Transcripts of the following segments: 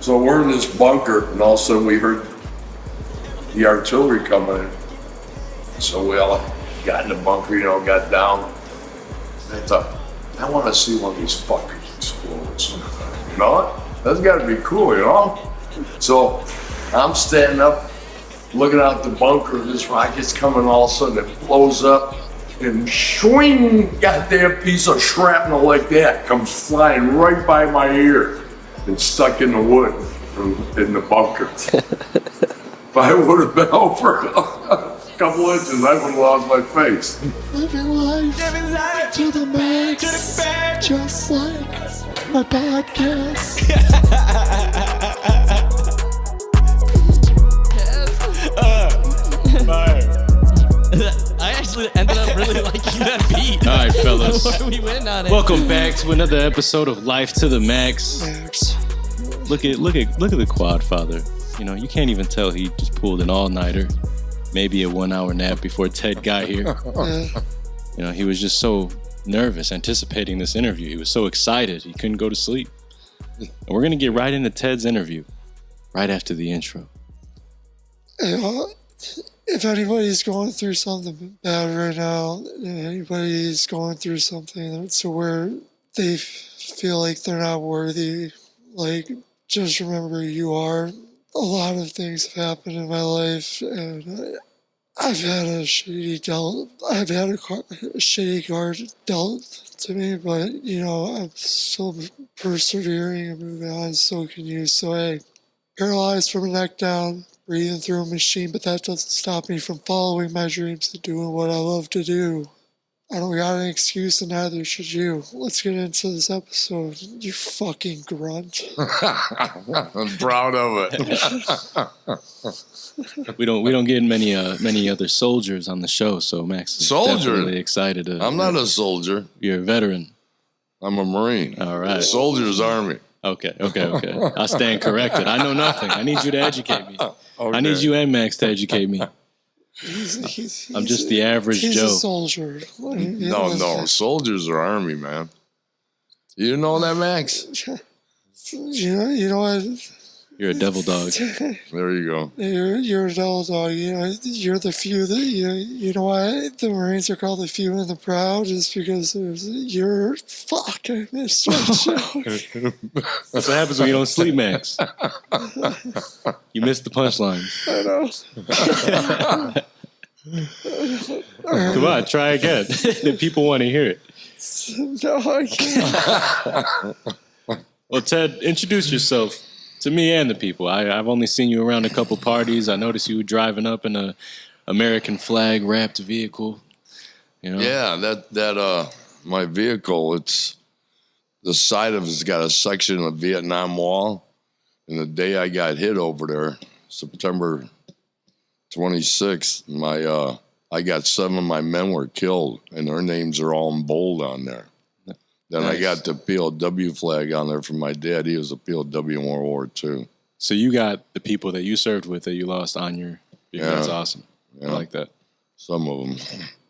So we're in this bunker, and all of a sudden we heard the artillery coming in. So we all got in the bunker, got down. And I thought, I want to see one of these fuckers explode. That's got to be cool, So I'm standing up, looking out the bunker. This rocket's coming, all of a sudden it blows up, and swing, goddamn piece of shrapnel like that comes flying right by my ear and stuck in the wood in the bunker. If I would have been over a couple inches, I would have lost my face. Living life to the max, just like my podcast. I actually ended up really liking that beat. All right, fellas. We went on it. Welcome back to another episode of Life to the Max. Look at the quad father. You can't even tell he just pulled an all-nighter, maybe a 1-hour nap before Ted got here. He was just so nervous anticipating this interview. He was so excited he couldn't go to sleep. And we're gonna get right into Ted's interview right after the intro. If anybody's going through something bad right now, anybody's going through something to where they feel like they're not worthy, just remember you are. A lot of things have happened in my life, and I've had a shitty card dealt to me, but I'm still persevering and moving on. So can you. So hey, paralyzed from the neck down, breathing through a machine, but that doesn't stop me from following my dreams and doing what I love to do. I don't got an excuse, and neither should you. Let's get into this episode. You fucking grunt. I'm proud of it. We don't get many other soldiers on the show, so Max is definitely excited. I'm not a soldier. You're a veteran. I'm a Marine. All right. Soldier's Army. Okay. I stand corrected. I know nothing. I need you to educate me. Okay. I need you and Max to educate me. I'm just the average he's Joe. He's a soldier. No. Soldiers are Army, man. You know that, Max? You know what? You're a devil dog. There you go. You're a devil dog. You're the few that you know why the Marines are called the few and the proud is because you're fucking stretched out. That's what happens when you don't sleep, Max. You missed the punchline. I know. Come on, try again. The people want to hear it. No, I can't. Well, Ted, introduce yourself to me and the people. I've only seen you around a couple parties. I noticed you were driving up in a American flag wrapped vehicle. Yeah, that my vehicle. It's the side of it's got a section of the Vietnam Wall, and the day I got hit over there, September 26th, I got 7 of my men were killed, and their names are all in bold on there. Then nice. I got the POW flag on there from my dad. He was a POW in World War II. So you got the people that you served with that you lost on your vehicle. Yeah. That's awesome. Yeah. I like that. Some of them.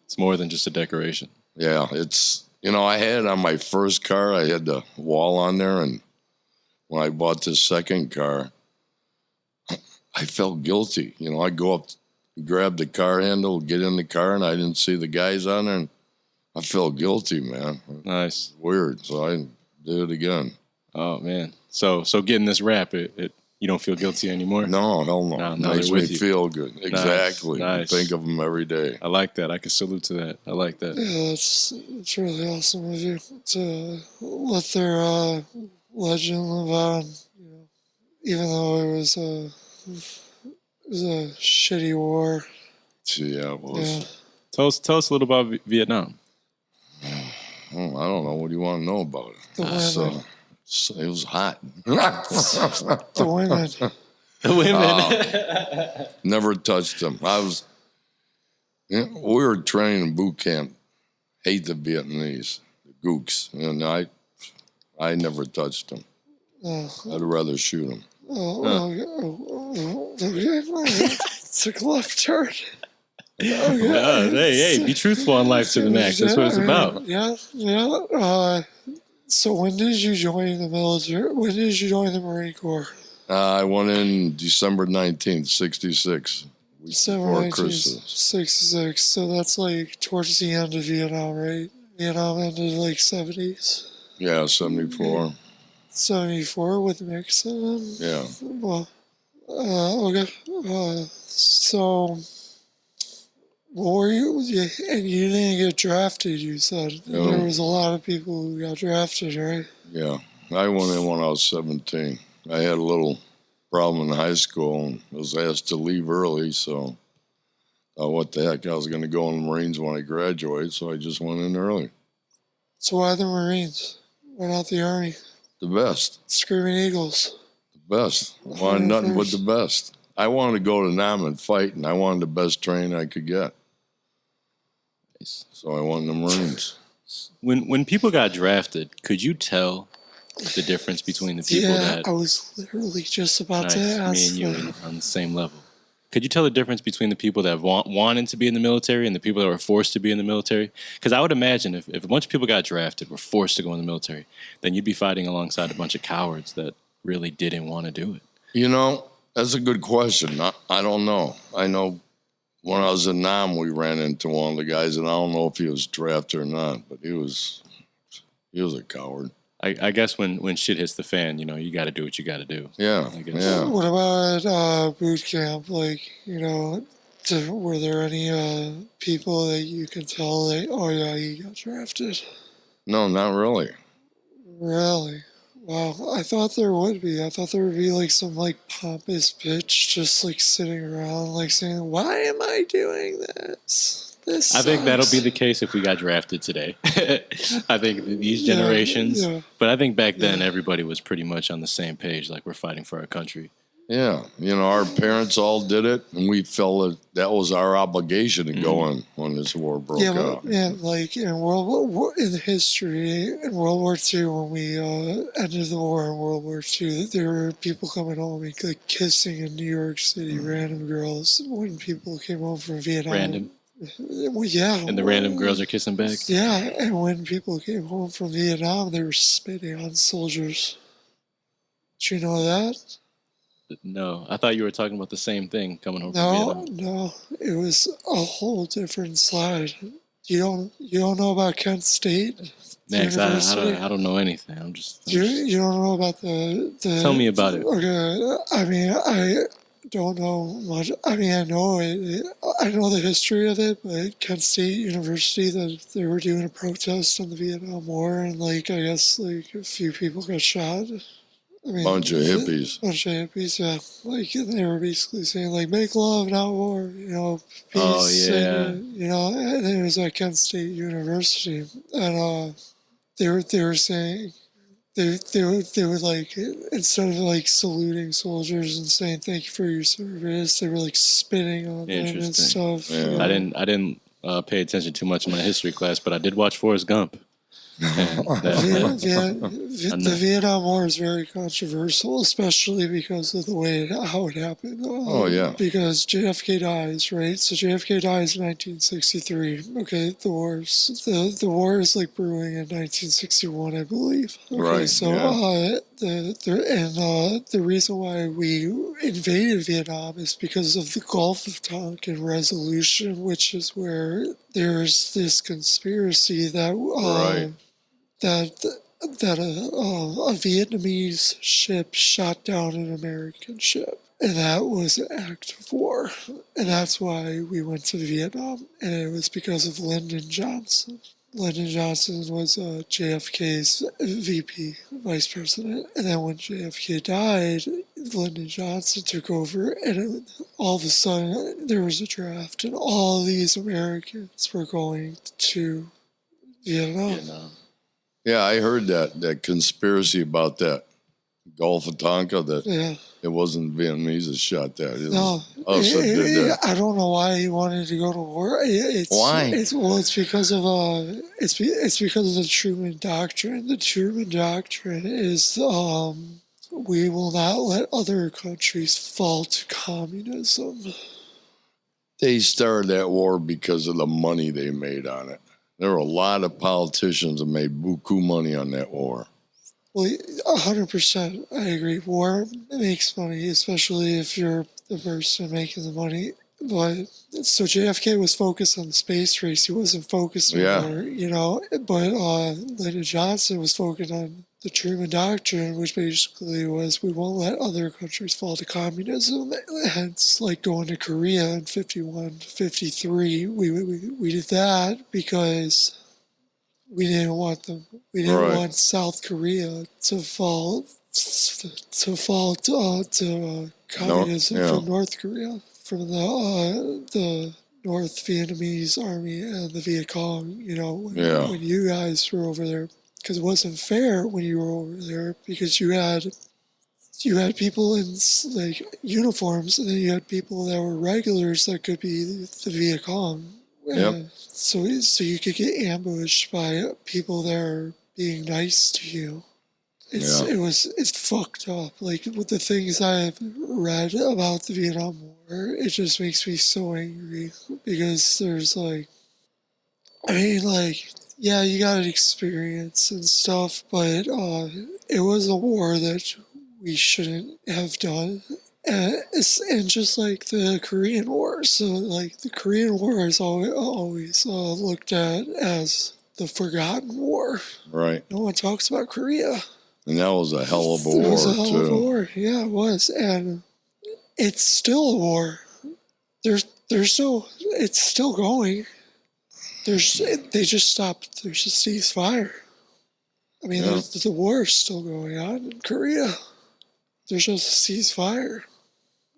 It's more than just a decoration. Yeah, it's, I had on my first car, I had the wall on there, and when I bought this second car, I felt guilty. I'd go up, grab the car handle, get in the car, and I didn't see the guys on there, and I felt guilty, man. Nice. Weird, so I did it again. Oh, man. So getting this rap, you don't feel guilty anymore? No, hell no. It makes me feel good. Nice. Exactly. Nice. Think of them every day. I like that. I can salute to that. I like that. Yeah, it's really awesome of you to let their legend live on, even though it was a shitty war. Yeah, it was. Yeah. Tell us a little about Vietnam. I don't know. What do you want to know about it? The women. It was hot. The women. The women. Never touched them. We were training in boot camp. Hate the Vietnamese, the gooks, and I never touched them. I'd rather shoot them. Took a left turn. Hey, be truthful on Life to the Max. That's what it's about. Yeah. So when did you join the military? When did you join the Marine Corps? I went in December 19th, 66. December Before Christmas. 1966. So that's like towards the end of Vietnam, right? Vietnam ended like 70s. Yeah, 74. 74 with Nixon. Yeah. Well, okay. So, what were you? And you didn't get drafted, you said. No. There was a lot of people who got drafted, right? Yeah. I went in when I was 17. I had a little problem in high school and was asked to leave early, so what the heck, I was going to go in the Marines when I graduated, so I just went in early. So why the Marines? Why not the Army? The best. Screaming Eagles. The best. I wanted nothing but the best. I wanted to go to Nam and fight, and I wanted the best training I could get. So I went in the Marines. When people got drafted, could you tell the difference between the people that... I was literally just about to ask. Me and you on the same level. Could you tell the difference between the people that wanted to be in the military and the people that were forced to be in the military? Because I would imagine if a bunch of people got drafted, were forced to go in the military, then you'd be fighting alongside a bunch of cowards that really didn't want to do it. You know, that's a good question. I don't know. I know when I was in Nam, we ran into one of the guys, and I don't know if he was drafted or not, but he was a coward. I guess when shit hits the fan, you know, you got to do what you got to do. Yeah, I guess. yeah. What about boot camp? Like, you know, were there any people that you can tell that, oh yeah, he got drafted? No, not really. Really? Wow, I thought there would be. I thought there would be like some like pompous bitch just like sitting around like saying, why am I doing this? I think that'll be the case if we got drafted today. I think these generations, but I think back then everybody was pretty much on the same page, like we're fighting for our country. Yeah, you know, our parents all did it, and we felt that was our obligation to go in when this war broke out. Yeah, like in World War in history, in World War II, when we ended the war in World War II, there were people coming home like kissing in New York City, random girls. When people came home from Vietnam, Random. Well, yeah. And the random girls are kissing back? Yeah, and when people came home from Vietnam, they were spitting on soldiers. Did you know that? No, I thought you were talking about the same thing coming home from Vietnam. No, it was a whole different slide. You don't know about Kent State? Max, I don't know anything. I'm just you don't know about the Tell me about it. Okay, I mean, I don't know much. I mean, I know it. I know the history of it, but Kent State University, that they were doing a protest on the Vietnam War, and like I guess like a few people got shot. I mean, Bunch of hippies. Yeah. Like they were basically saying like make love, not war. You know, peace. Oh yeah. And, you know, and it was at Kent State University, and they were saying. They were like, instead of like saluting soldiers and saying thank you for your service, they were like spitting on them and stuff. Yeah. I didn't pay attention too much in my history class, but I did watch Forrest Gump. The Vietnam War is very controversial, especially because of the way how it happened. Because JFK dies, right? So JFK dies in 1963. Okay, the war is like brewing in 1961, I believe. Okay, right. So the reason why we invaded Vietnam is because of the Gulf of Tonkin resolution, which is where there's this conspiracy that that a Vietnamese ship shot down an American ship. And that was an act of war. And that's why we went to Vietnam. And it was because of Lyndon Johnson. Lyndon Johnson was JFK's VP, vice president. And then when JFK died, Lyndon Johnson took over. And all of a sudden, there was a draft. And all these Americans were going to Vietnam. Yeah, I heard that conspiracy about that Gulf of Tonkin, that it wasn't Vietnamese that shot that. It was us that did that. I don't know why he wanted to go to war. Why? It's because of it's because of the Truman Doctrine. The Truman Doctrine is we will not let other countries fall to communism. They started that war because of the money they made on it. There were a lot of politicians that made buku money on that war. Well, 100%, I agree. War makes money, especially if you're the person making the money. But so JFK was focused on the space race. He wasn't focused on Yeah. war, you know. But Lyndon Johnson was focused on the Truman Doctrine, which basically was we won't let other countries fall to communism. Hence, like going to Korea in 51, 53, we did that because we didn't want them. We didn't Right. want South Korea to fall to communism yeah. from North Korea, from the North Vietnamese army and the Viet Cong. You know, when you guys were over there, because it wasn't fair when you were over there, because you had people in like uniforms, and then you had people that were regulars that could be the Viet Cong. Yep. So you could get ambushed by people that are being nice to you. It's fucked up. Like with the things I've read about the Vietnam War, it just makes me so angry because there's like, I mean, like, yeah, you got experience and stuff, but it was a war that we shouldn't have done. And just like the Korean War, so like the Korean War is always looked at as the forgotten war. Right. No one talks about Korea. And that was a hell of a It war, was a hell of a too. war. Yeah, it was, and it's still a war. There's no. It's still going. They just stopped. There's a ceasefire. I mean, the war is still going on in Korea. There's just a ceasefire.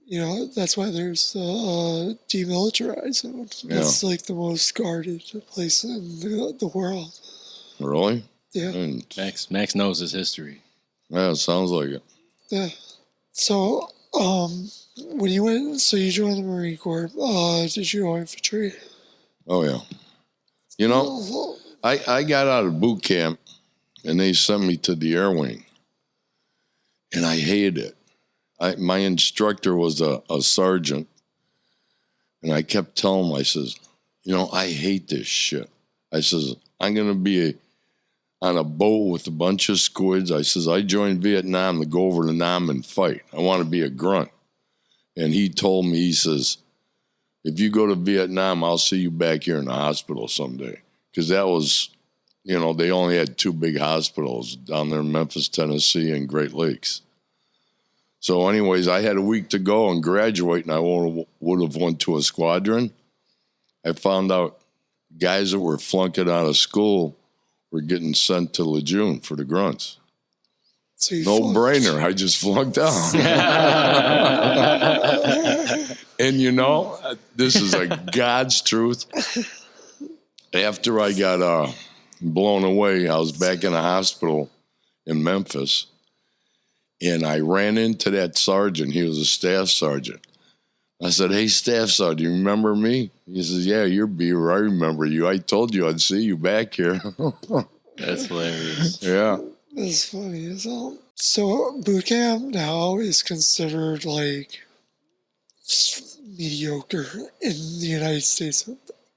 You know, that's why there's the demilitarized zone. That's like the most guarded place in the world. Really? Yeah. And, Max knows his history. yeah, it sounds like it. Yeah. So, when you went, so you joined the Marine Corps. Did you go infantry? Oh, yeah. You know, I got out of boot camp, and they sent me to the air wing, and I hated it. My instructor was a sergeant, and I kept telling him, I says, you know, I hate this shit. I says, I'm going to be on a boat with a bunch of squids. I says, I joined Vietnam to go over to Nam and fight. I want to be a grunt. And he told me, he says, if you go to Vietnam, I'll see you back here in the hospital someday. Because that was, you know, they only had 2 big hospitals down there in Memphis, Tennessee, and Great Lakes. So anyways, I had a week to go and graduate, and I would have went to a squadron. I found out guys that were flunking out of school were getting sent to Lejeune for the grunts. So you No flunked. brainer. I just flunked out. And you know, this is a God's truth. After I got blown away, I was back in a hospital in Memphis. And I ran into that sergeant. He was a staff sergeant. I said, hey, staff sergeant, you remember me? He says, yeah, you're Biever. I remember you. I told you I'd see you back here. That's hilarious. Yeah. That's funny as hell. So boot camp now is considered like mediocre in the United States.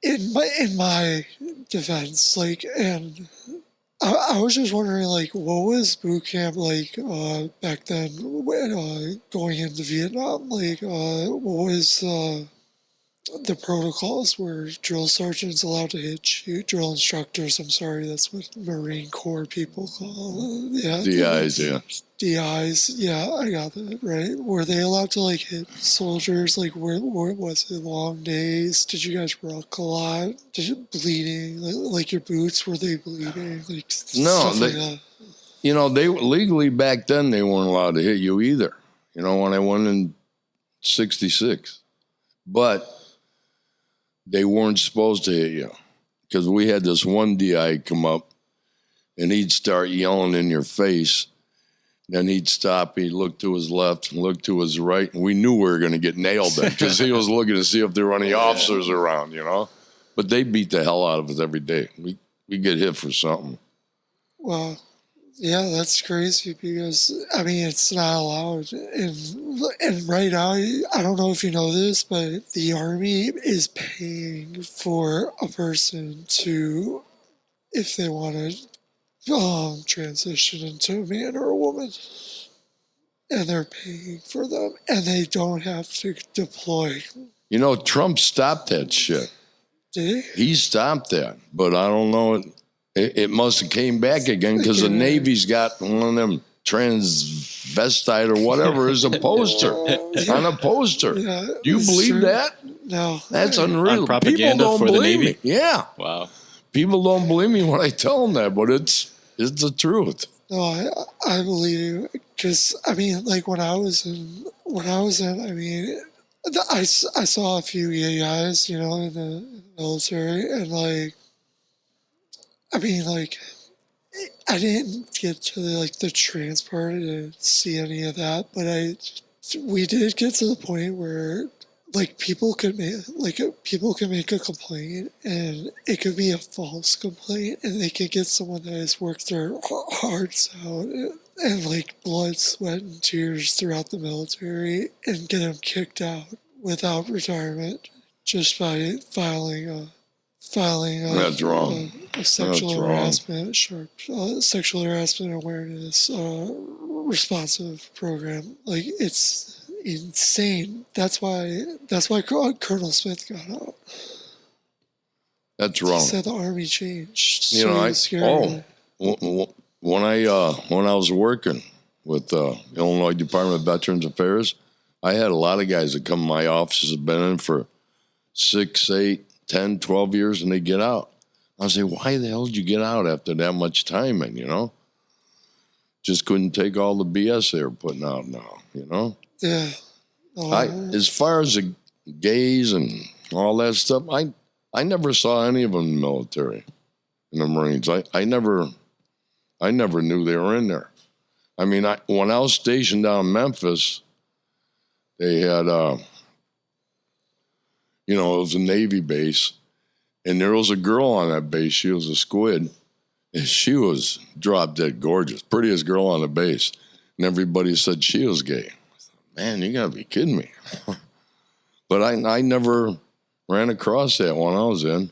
In my defense, like, and I was just wondering, like, what was boot camp like back then when going into Vietnam? Like, what was the protocols? Were drill sergeants allowed to hit you? Drill instructors, I'm sorry, that's what Marine Corps people call it. Yeah, DIs, yeah. DIs, yeah, I got that, right? Were they allowed to, like, hit soldiers? Like, where was it long days? Did you guys rock a lot? Did you bleeding? Like your boots, were they bleeding? Like, No, stuff like that. You know, they legally back then, they weren't allowed to hit you either. You know, when I went in 66. But they weren't supposed to hit you because we had this one DI come up and he'd start yelling in your face. Then he'd stop. He'd look to his left and look to his right. And we knew we were going to get nailed then because he was looking to see if there were any officers around, you know. But they beat the hell out of us every day. We get hit for something. Well, yeah, that's crazy because, I mean, it's not allowed. And right now, I don't know if you know this, but the Army is paying for a person to, if they want to transition into a man or a woman, and they're paying for them, and they don't have to deploy. You know, Trump stopped that shit. Did He stopped that, but I don't know. It must have came back again because the Navy's got one of them transvestite or whatever as a poster on a poster. Yeah, Do you believe true. that? No. That's unreal. On propaganda People don't for the believe Navy? me. Yeah, Wow. people don't believe me when I tell them that, but it's the truth. No, I believe you. Because, I mean, like, when I was in, I mean, I saw a few gay guys, you know, in the military, and, like, I mean, like, I didn't get to the trans part and see any of that, but we did get to the point where people can make a complaint, and it could be a false complaint, and they can get someone that has worked their hearts out and blood, sweat, and tears throughout the military, and get them kicked out without retirement just by filing a That's wrong. a sexual That's wrong. harassment, sexual harassment awareness responsive program. It's insane. That's why Colonel Smith got out. That's He wrong. said the army changed. You know, when I was working with Illinois Department of Veterans Affairs, I had a lot of guys that come to my offices, have been in for 6, 8, 10, 12 years, and they get out. I say, why the hell did you get out after that much time? And, you know, just couldn't take all the BS they were putting out now, you know? Yeah. As far as the gays and all that stuff, I never saw any of them in the military, in the Marines. I never knew they were in there. I mean, when I was stationed down in Memphis, they had, it was a Navy base, and there was a girl on that base. She was a squid, and she was drop dead gorgeous, prettiest girl on the base, and everybody said she was gay. Man, you gotta be kidding me. But I never ran across that when I was in.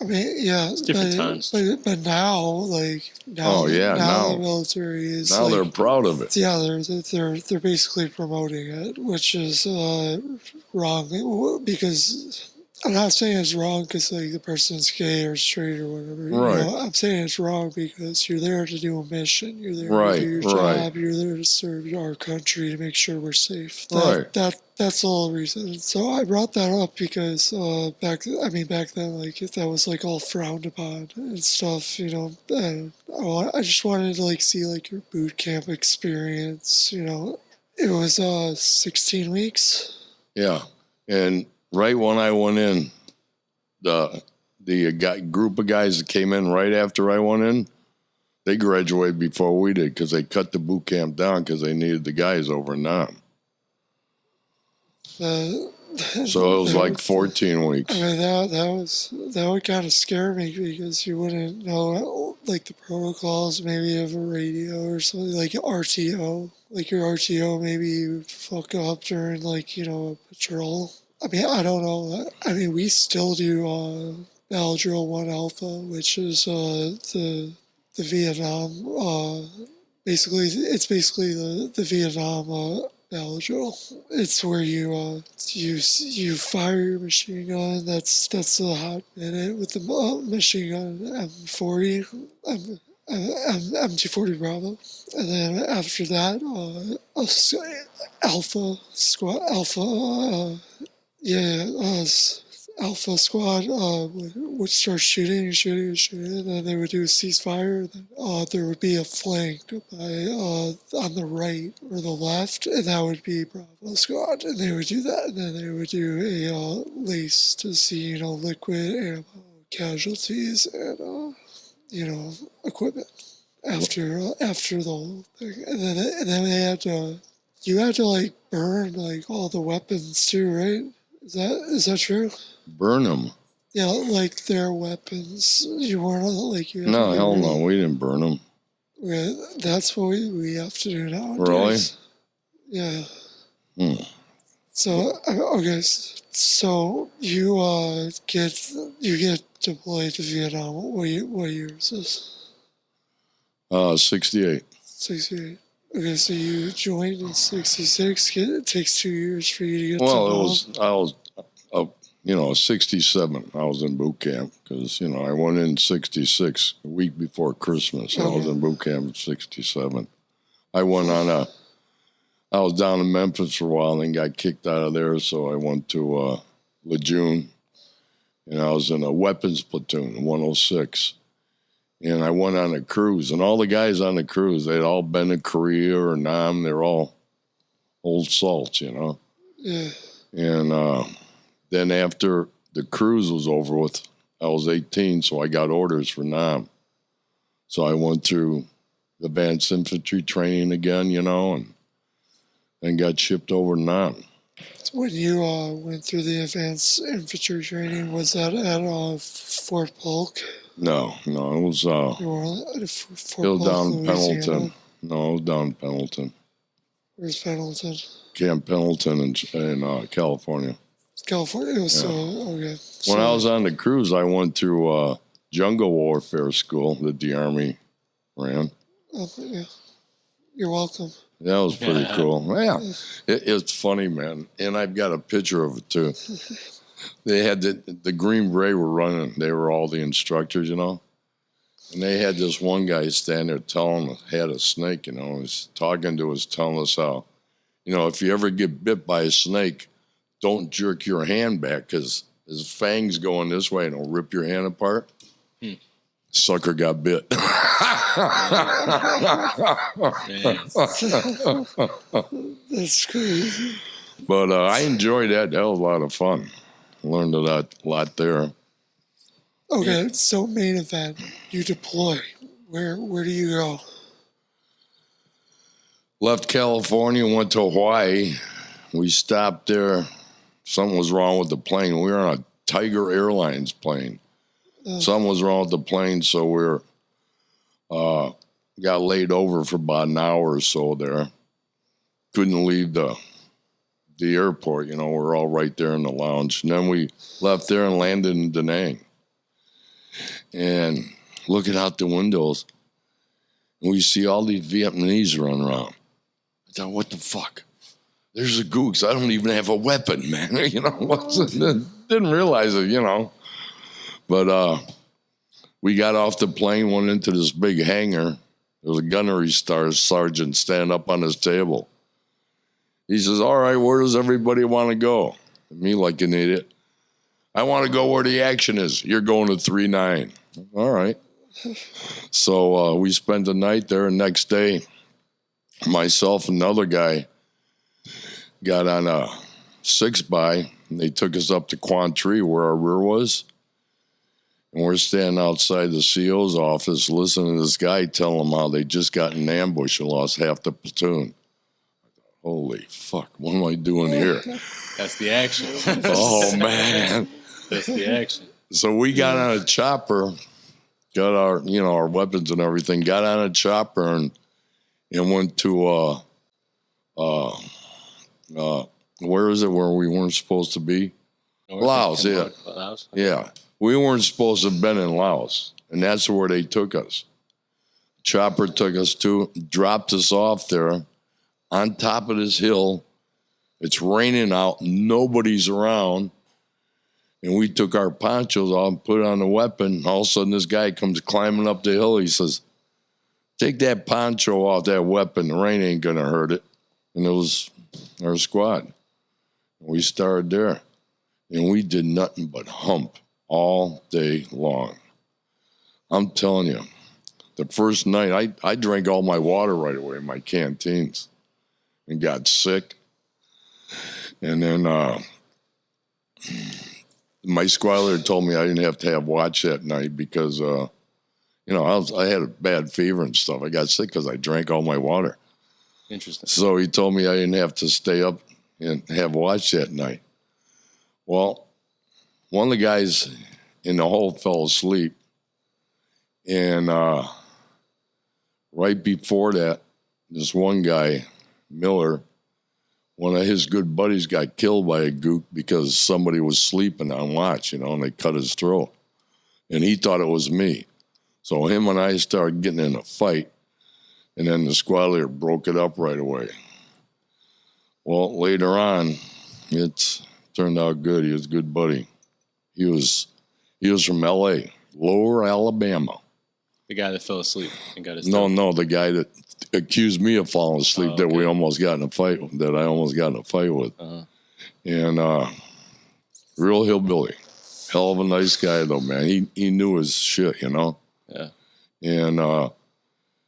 I mean, yeah, it's different times. But now, now the military is now they're proud of it. Yeah, they're basically promoting it, which is wrong, because I'm not saying it's wrong because the person's gay or straight or whatever. Right. You know, I'm saying it's wrong because you're there to do a mission. You're there Right, to do your right. job. You're there to serve our country, to make sure we're safe. Right. That's the whole reason. So I brought that up because back then, that was all frowned upon and stuff, you know. And I just wanted to see your boot camp experience. You know, it was 16 weeks. Yeah, and right when I went in, the group of guys that came in right after I went in, they graduated before we did because they cut the boot camp down because they needed the guys over in Nam. So it was 14 weeks. I mean, that would kind of scare me because you wouldn't know the protocols maybe of a radio or something like RTO. Your RTO maybe you would fuck up during a patrol. I mean, I don't know. I mean, we still do Battle Drill 1 Alpha, which is the Vietnam. It's basically the Vietnam Battle Drill. It's where you fire your machine gun. That's a hot minute with the machine gun M40, M240 Bravo, and then after that, Alpha Squad, Alpha Squad would start shooting, and then they would do a ceasefire. Then there would be a flank on the right or the left, and that would be Bravo Squad, and they would do that, and then they would do a lace to see liquid ammo, casualties, and equipment after the whole thing, and then they had to. You had to burn all the weapons too, right? Is that true? Burn them. Yeah, their weapons. You weren't you had No, to hell burn no, them. we didn't burn them. That's what we have to do nowadays. Really? Yeah. Hmm. So okay, so you get deployed to Vietnam. What year is this? 68. 68. Okay, so you joined in 66. It takes 2 years for you to get to Well, Nam. I was, 67. I was in boot camp because, I went in 66, a week before Christmas. I was in boot camp in 67. I was down in Memphis for a while and then got kicked out of there. So I went to Lejeune and I was in a weapons platoon, 106. And I went on a cruise, and all the guys on the cruise, they'd all been to Korea or Nam. They're all old salts, Yeah. And then after the cruise was over with, I was 18, so I got orders for Nam. So I went through advanced infantry training again, and got shipped over to Nam. When you went through the advanced infantry training, was that at Fort Polk? No, it was Fort Polk, down in Louisiana? Pendleton. No, it was down in Pendleton. Where's Pendleton? Camp Pendleton in California. California. So, okay. When I was on the cruise, I went through jungle warfare school that the Army ran. Yeah. You're welcome. That was pretty cool. Yeah, it's funny, man. And I've got a picture of it, too. They had the Green Beret were running. They were all the instructors, And they had this one guy stand there telling us, had a snake, he's talking to us, telling us how, if you ever get bit by a snake, don't jerk your hand back because his fangs going this way and it'll rip your hand apart. Sucker got bit. That's crazy. But I enjoyed that. That was a lot of fun. Learned a lot there. Okay, so main event, you deploy. Where do you go? Left California, went to Hawaii. We stopped there. Something was wrong with the plane. We were on a Tiger Airlines plane. Something was wrong with the plane, so we got laid over for about an hour or so there. Couldn't leave the airport, we're all right there in the lounge. And then we left there and landed in Da Nang. And looking out the windows, we see all these Vietnamese running around. I thought, what the fuck? There's a gooks. I don't even have a weapon, man. Didn't realize it, But we got off the plane, went into this big hangar. There was a gunnery sergeant standing up on his table. He says, all right, where does everybody want to go? And me like an idiot. I want to go where the action is. You're going to 3-9. All right. So we spent the night there. And next day, myself and another guy got on a 6x. And they took us up to Quan Tri where our rear was. And we're standing outside the CO's office listening to this guy tell them how they just got in an ambush and lost half the platoon. Holy fuck, what am I doing here? That's the action. Oh, man. That's the action. So we got on a chopper, got our weapons and everything, got on a chopper and went to, where is it where we weren't supposed to be? Laos, yeah. Laos? Yeah. We weren't supposed to have been in Laos, and that's where they took us. Chopper took us to, dropped us off there on top of this hill. It's raining out, nobody's around, and we took our ponchos off and put on the weapon. All of a sudden, this guy comes climbing up the hill. He says, take that poncho off that weapon. The rain ain't going to hurt it. And it was our squad. We started there, and we did nothing but hump all day long. I'm telling you, the first night, I drank all my water right away in my canteens and got sick. And then my squad leader told me I didn't have to have watch that night because, I had a bad fever and stuff. I got sick because I drank all my water. Interesting. So he told me I didn't have to stay up and have watch that night. Well, one of the guys in the hole fell asleep. And right before that, this one guy, Miller, one of his good buddies got killed by a gook because somebody was sleeping on watch, and they cut his throat. And he thought it was me. So him and I started getting in a fight. And then the squad leader broke it up right away. Well, later on, it turned out good. He was a good buddy. He was from L.A., Lower Alabama. The guy that fell asleep and got his No, the guy that accused me of falling asleep that we okay. almost got in a fight, that I almost got in a fight with. Uh-huh. And real hillbilly. Hell of a nice guy, though, man. He knew his shit, you know? Yeah. And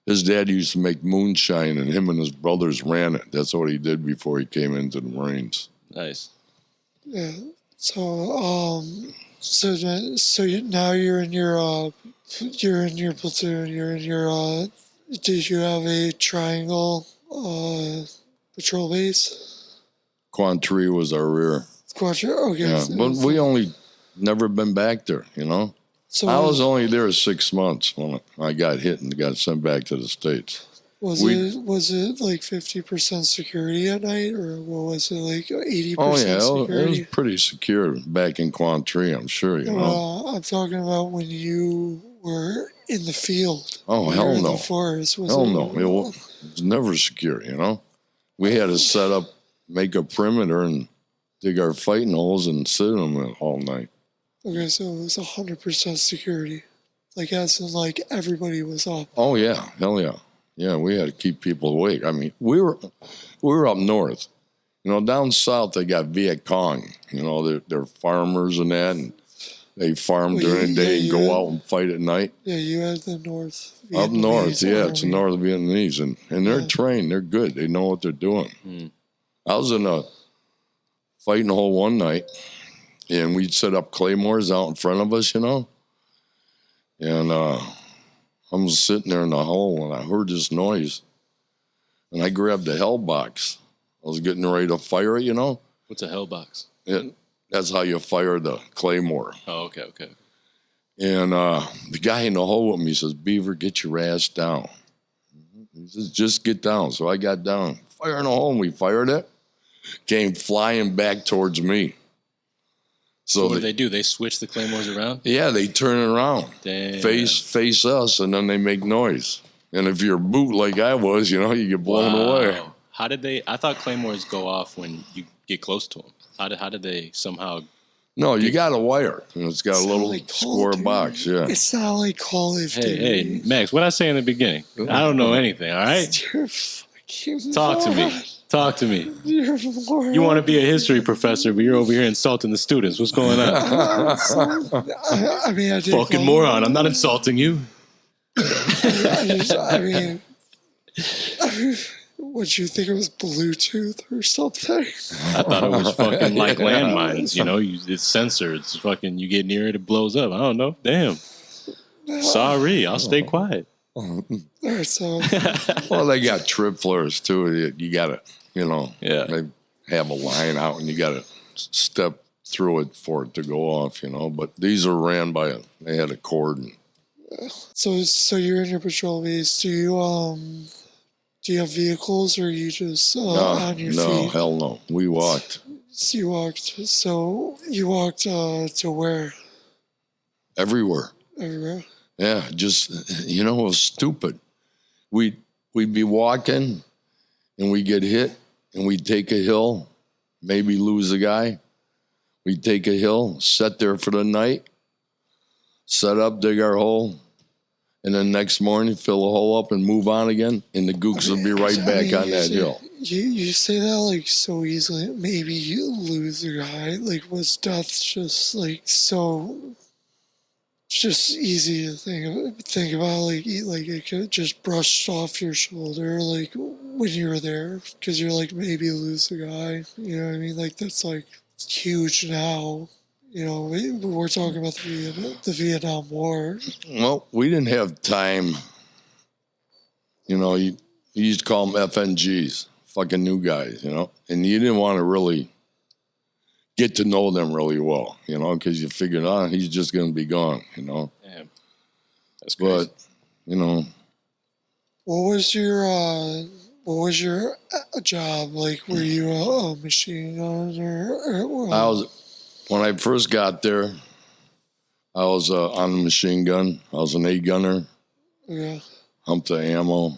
his dad used to make moonshine, and him and his brothers ran it. That's what he did before he came into the Marines. Nice. Yeah. So now you're in your platoon. You're in your. Did you have a triangle patrol base? Quantry was our rear. Okay. Yeah, but we only never been back there, you know? So I was only there 6 months when I got hit and got sent back to the States. Was it like 50% security at night, or what was it, like 80% Oh, yeah, it security? was pretty secure back in Quantry, I'm sure, you know? I'm talking about when you were in the field. Oh, when you hell were in no. the forest. Hell no. It was never secure, you know? We had to set up, make a perimeter and dig our fighting holes and sit in them all night. Okay, so it was 100% security. Like, as in, like, everybody was up. Oh, yeah. Hell yeah. Yeah, we had to keep people awake. I mean, we were up north. You know, down south, they got Viet Cong. You know, they're farmers and that, and they farm during the day and go out and fight at night. Yeah, you had the North Vietnamese Up north, yeah, it's the Army. North Vietnamese. And they're trained. They're good. They know what they're doing. I was in a fighting hole one night, and we'd set up claymores out in front of us, you know. And I'm sitting there in the hole, and I heard this noise. And I grabbed the hell box. I was getting ready to fire it, you know. What's a hell box? That's how you fire the claymore. Oh, okay. And the guy in the hole with me says, Biever, get your ass down. He says, just get down. So I got down. Fire in the hole, and we fired it. Came flying back towards me. So what do? They switch the claymores around? Yeah, they turn it around. Damn. Face us, and then they make noise. And if you're a boot like I was, you know, you get blown away. How did they? I thought claymores go off when you get close to them. How did they somehow? No, you got a wire, and it's got a little like square box. Yeah. It's not like Call of Duty. Hey, Max, what I say in the beginning? I don't know anything. All right, You're fucking talk to me. moron. Talk to me. You're moron. You want to be a history professor, but you're over here insulting the students. What's going on? I mean, I did Fucking call- moron! I'm not insulting you. I mean, would you think it was Bluetooth or something? I thought it was fucking like landmines. You know, it's censored. It's fucking. You get near it, it blows up. I don't know. Damn. Sorry, I'll stay quiet. All right, so Well, they got trip flares too. You got to, you know, Yeah. they have a line out, and you got to step through it for it to go off, you know. But these are ran by they had a cord. And, so you're in your patrol base. Do you have vehicles, or are you just on your no, feet? hell no. We walked So you walked. So you walked to where? everywhere. Everywhere. Yeah, just, you know, it was stupid. We'd be walking, and we'd get hit, and we'd take a hill, maybe lose a guy. We'd take a hill, sit there for the night, set up, dig our hole, and then next morning fill the hole up and move on again, and the gooks would be right back on that hill. You say that like so easily. Maybe you lose a guy. Like, was death just like so? Just easy to think about, like it could just brushed off your shoulder, like when you were there, because you're like maybe lose a guy. You know what I mean? Like that's like huge now. You know, we're talking about the Vietnam War. Well, we didn't have time. You know, you used to call them FNGs, fucking new guys, you know, and you didn't want to really get to know them really well, you know, because you figured, he's just going to be gone, you know. Damn. That's crazy. But, you know, What was your job like? Were you a machine gun or when I first got there, I was on the machine gun. I was an 8-gunner, yeah? humped the ammo.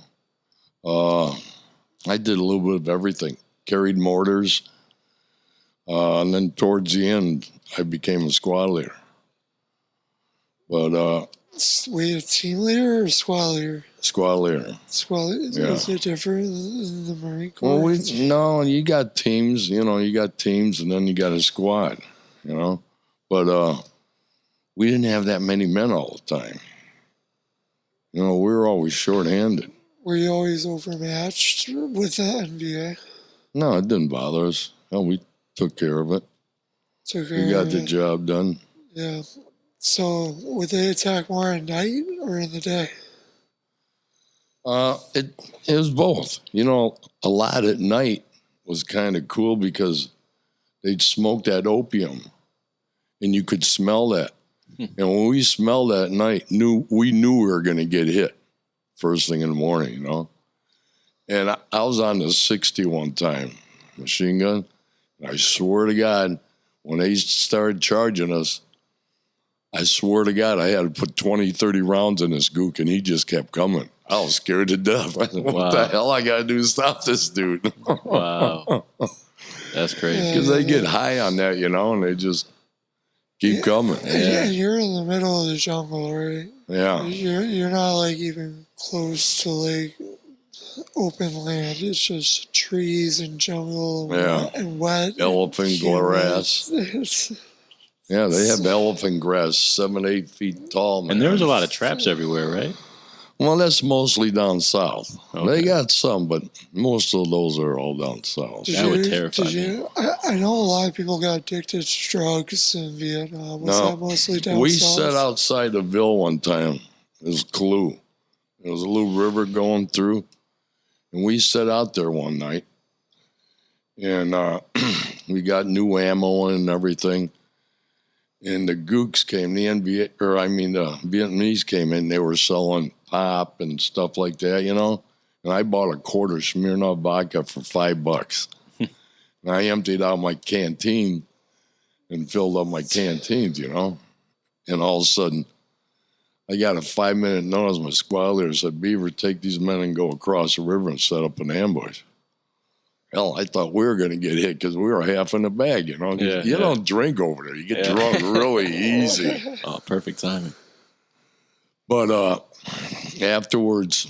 I did a little bit of everything. Carried mortars. And then towards the end, I became a squad leader. But Were you a team leader or squad leader? squad leader. Squad leader, Yeah. is it different in the Marine Corps? Well, no, you got teams, you got teams, and then you got a squad, But we didn't have that many men all the time. We were always short-handed. Were you always overmatched with the NVA? No, it didn't bother us. Hell, we took care of it. We got the job done. Yeah. So would they attack more at night or in the day? It was both. A lot at night was kind of cool because they'd smoke that opium, and you could smell that. And when we smelled that at night, we knew we were going to get hit first thing in the morning, And I was on the 60 one time, machine gun. And I swear to God, when they started charging us, I swear to God, I had to put 20, 30 rounds in this gook, and he just kept coming. I was scared to death. I said, what the hell I got to do to stop this dude? Wow. That's crazy. Because they get high on that, and they just keep coming. And you're in the middle of the jungle, right? Yeah. You're not like even close to like open land. It's just trees and jungle and wet. Elephant grass. Yeah, they have elephant grass 7, 8 feet tall. Man. And there's a lot of traps everywhere, right? Well, that's mostly down south. Okay. They got some, but most of those are all down south. That would terrify me. I know a lot of people got addicted to drugs in Vietnam. Was that mostly down we south? sat outside the Ville one time. It was Clue. There was a little river going through. And we sat out there one night. And we got new ammo and everything. And the Gooks came, the Vietnamese came in. They were selling pop and stuff like that, And I bought a quarter Smirnoff vodka for $5. And I emptied out my canteen and filled up my canteens, And all of a sudden, I got a 5-minute notice. My squad leader said, Biever, take these men and go across the river and set up an ambush. Hell, I thought we were going to get hit because we were half in the bag, You don't drink over there. You get drunk really easy. Oh, perfect timing. But afterwards,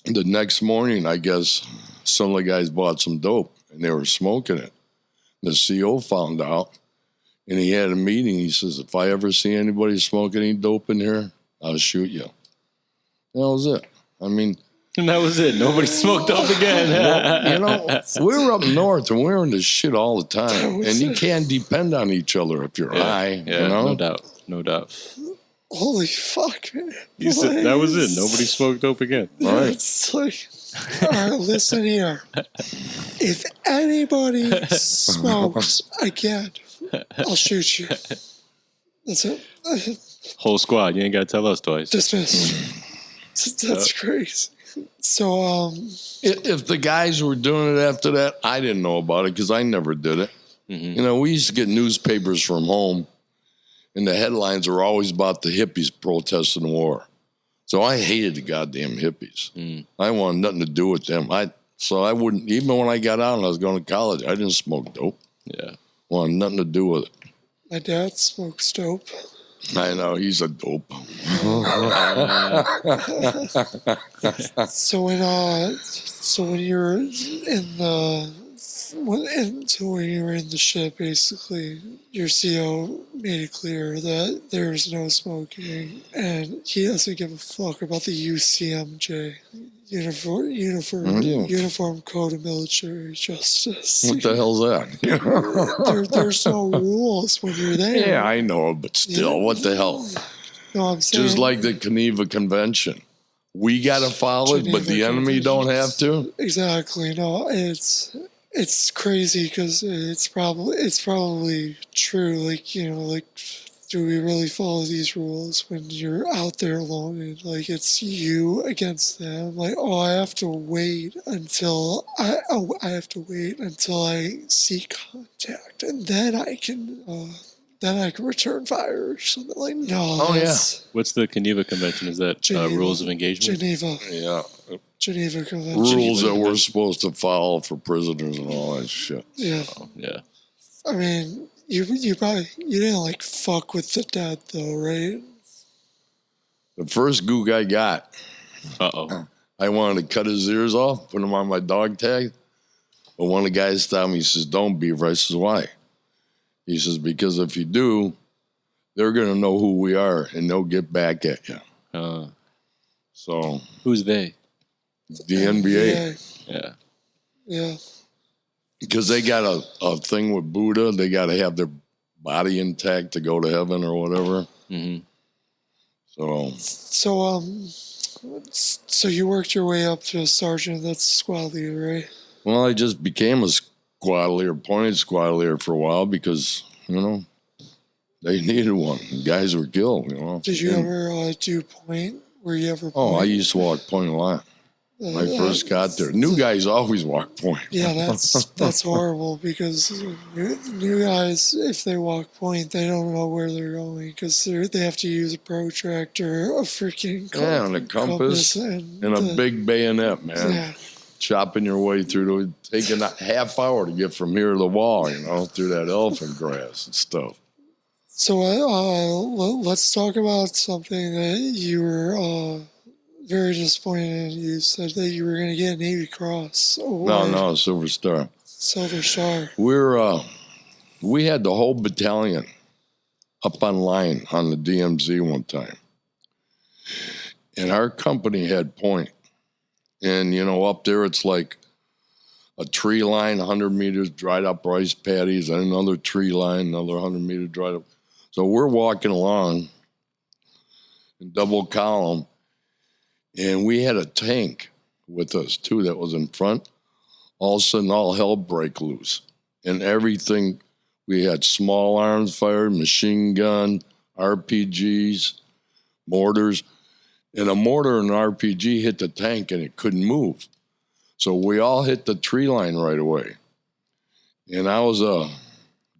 the next morning, I guess, some of the guys bought some dope, and they were smoking it. The CO found out, and he had a meeting. He says, if I ever see anybody smoking any dope in here, I'll shoot you. That was it. And that was it. Nobody smoked up again. We were up north, and we were in this shit all the time. And you can't depend on each other if you're high, No doubt. No doubt. Holy fuck, man. You said that was it. Nobody smoked dope again. All right. It's like, all right, listen here. If anybody smokes again, I'll shoot you. That's it. Whole squad. You ain't got to tell us twice. Dismissed. That's crazy. So, if the guys were doing it after that, I didn't know about it because I never did it. Mm-hmm. We used to get newspapers from home, and the headlines were always about the hippies protesting the war. So I hated the goddamn hippies. I wanted nothing to do with them. So I wouldn't, even when I got out and I was going to college, I didn't smoke dope. Yeah. Wanted nothing to do with it. my dad smokes dope. I know, he's a dope. So when you're in the when you were in the ship, basically, your CO made it clear that there's no smoking, and he doesn't give a fuck about the UCMJ, Uniform Code of Military Justice. What the hell's that? There's no rules when you're there. Yeah, I know, but still, what the hell? No, I'm saying, Just like the Geneva Convention. We got to follow it, but the enemy don't have to? Exactly. No, it's crazy because it's probably true. Like, do we really follow these rules when you're out there alone and like it's you against them? Like, I have to wait until I see contact, and then I can return fire or something. Like, no. Oh, yeah. that's What's the Geneva Convention? Is that Geneva. rules of engagement? Geneva. Yeah. Geneva Convention. rules that we're supposed to follow for prisoners and all that shit. Yeah. Yeah. I mean, you didn't like fuck with the dead though, right? The first gook I got, Uh-oh. I wanted to cut his ears off, put him on my dog tag. But one of the guys stopped me. He says, "Don't, Beaver." I says, "Why?" He says, "Because if you do, they're going to know who we are and they'll get back at you." So Who's they? the NBA, Yeah. Yeah. because they got a thing with Buddha, they got to have their body intact to go to heaven or whatever. Mm-hmm. So you worked your way up to a sergeant. That's squad leader, right? Well, I just became a squad leader, pointed squad leader for a while because, they needed one. The guys were killed, Did you ever do point? Were you ever point? Oh, I used to walk point a lot. When I first got there. New guys always walk point. Yeah, that's horrible because new guys, if they walk point, they don't know where they're going because they have to use a protractor, a freaking and a compass and a big bayonet, man. Yeah. Chopping your way through, taking a half hour to get from here to the wall, through that elephant grass and stuff. So let's talk about something that you were very disappointed in. You said that you were going to get a Navy Cross. No, Silver Star. Silver Star. We had the whole battalion up on line on the DMZ one time. And our company had point. And, up there it's like a tree line, 100 meters, dried up rice paddies, and another tree line, another 100 meters dried up. So we're walking along in double column, and we had a tank with us, too, that was in front. All of a sudden, all hell break loose. And everything, we had small arms fired, machine gun, RPGs, mortars. And a mortar and an RPG hit the tank, and it couldn't move. So we all hit the tree line right away. And I was a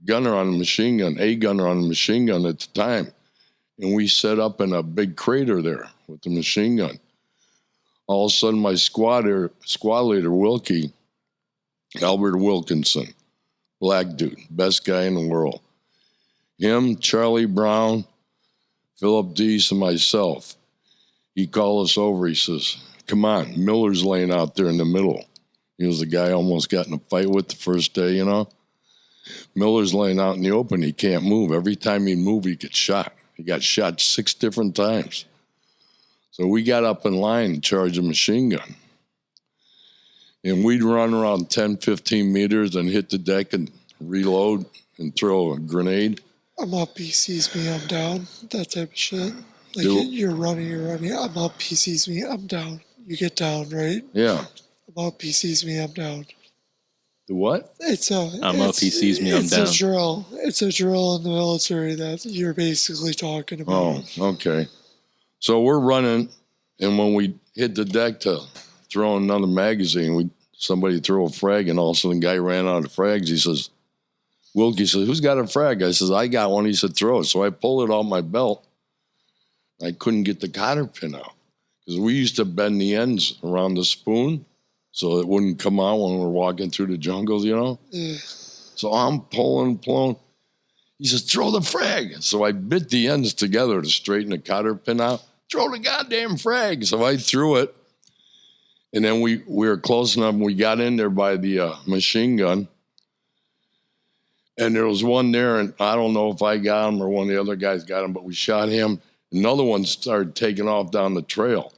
gunner on the machine gun, a gunner on the machine gun at the time. And we set up in a big crater there with the machine gun. All of a sudden, my squad leader, Wilkie, Albert Wilkinson, black dude, best guy in the world. Him, Charlie Brown, Philip Deese, and myself. He called us over. He says, "Come on, Miller's laying out there in the middle." He was the guy I almost got in a fight with the first day, Miller's laying out in the open. He can't move. Every time he moved, he gets shot. He got shot 6 different times. So we got up in line and charged a machine gun. And we'd run around 10, 15 meters and hit the deck and reload and throw a grenade. I'm up, he sees me, I'm down. That type of shit. Like you're running. I'm up, he sees me, I'm down. You get down, right? Yeah. I'm up, he sees me, I'm down. The what? I'm up, he sees me, I'm down. It's a drill. It's a drill in the military that you're basically talking about. Oh, okay. So we're running, and when we hit the deck to throw in another magazine, somebody threw a frag, and all of a sudden the guy ran out of frags. He says, Wilkie says, "Who's got a frag?" I says, "I got one." He said, "Throw it." So I pulled it off my belt. I couldn't get the cotter pin out because we used to bend the ends around the spoon so it wouldn't come out when we were walking through the jungles, Yeah. So I'm pulling. He says, "Throw the frag." So I bit the ends together to straighten the cotter pin out. "Throw the goddamn frag." So I threw it. And then we were close enough. We got in there by the machine gun. And there was one there, and I don't know if I got him or one of the other guys got him, but we shot him. Another one started taking off down the trail.